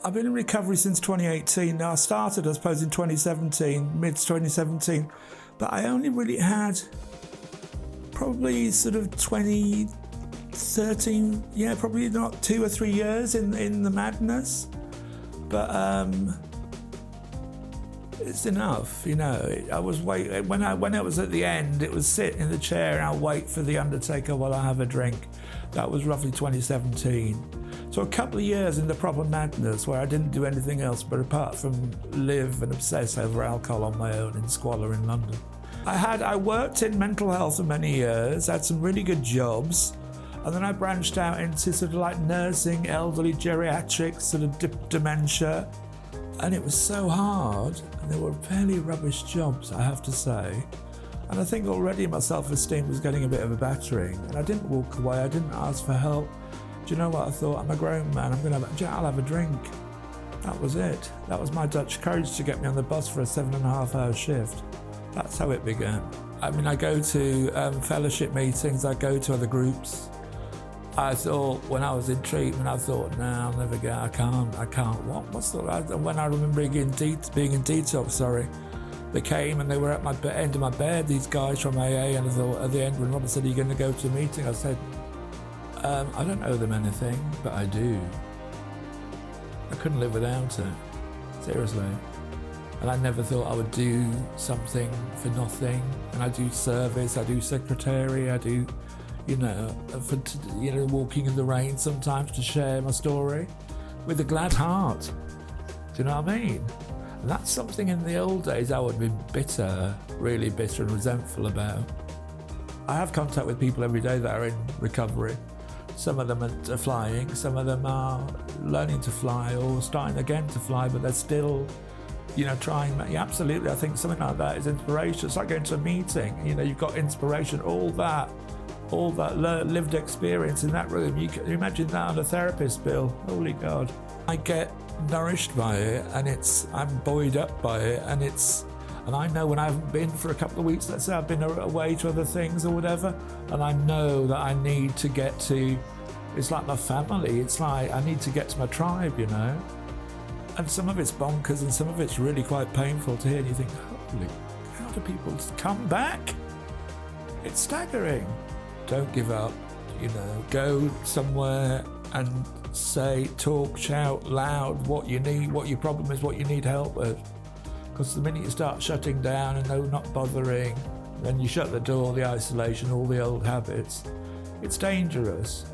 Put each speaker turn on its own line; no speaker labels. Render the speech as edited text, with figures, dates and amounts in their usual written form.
I've been in recovery since 2018. Now, I started, I suppose, in 2017, mid-2017, but I only really had probably sort of 2013, probably not 2 or 3 years in the madness. But it's enough, I was waiting, when it was at the end, it was sit in the chair and I'll wait for the undertaker while I have a drink. That was roughly 2017. So a couple of years in the proper madness where I didn't do anything else but apart from live and obsess over alcohol on my own in squalor in London. I worked in mental health for many years, had some really good jobs, and then I branched out into sort of like nursing, elderly geriatrics, sort of dementia. And it was so hard, and they were fairly rubbish jobs, I have to say. And I think already my self-esteem was getting a bit of a battering, and I didn't walk away, I didn't ask for help. Do you know what I thought? I'm a grown man, I'll have a drink. That was it. That was my Dutch courage to get me on the bus for a 7.5-hour shift. That's how it began. I mean, I go to fellowship meetings, I go to other groups. I thought, when I was in treatment, I thought, no, I'll never go, I can't. What's the, when I remember being in detox, they came and they were at my end of my bed, these guys from AA, and I thought, at the end, when Robert said, are you going to go to a meeting? I said, I don't owe them anything, but I do. I couldn't live without it, seriously. And I never thought I would do something for nothing. And I do service, I do secretary, I do, walking in the rain sometimes to share my story with a glad heart. Do you know what I mean? And that's something in the old days I would have been bitter, really bitter and resentful about. I have contact with people every day that are in recovery. Some of them are flying, some of them are learning to fly or starting again to fly, but they're still, trying. Yeah, absolutely, I think something like that is inspiration. It's like going to a meeting, you've got inspiration, all that lived experience in that room. You can imagine that on a therapist bill. Holy God. I get nourished by it, and I'm buoyed up by it, and I know when I haven't been for a couple of weeks, let's say I've been away to other things or whatever, and I know that I need to get to, it's like my family, it's like I need to get to my tribe, And some of it's bonkers and some of it's really quite painful to hear, and you think, holy, how do people come back? It's staggering. Don't give up, go somewhere and talk, shout loud what you need, what your problem is, what you need help with. Because the minute you start shutting down and no, not bothering, then you shut the door, the isolation, all the old habits, it's dangerous.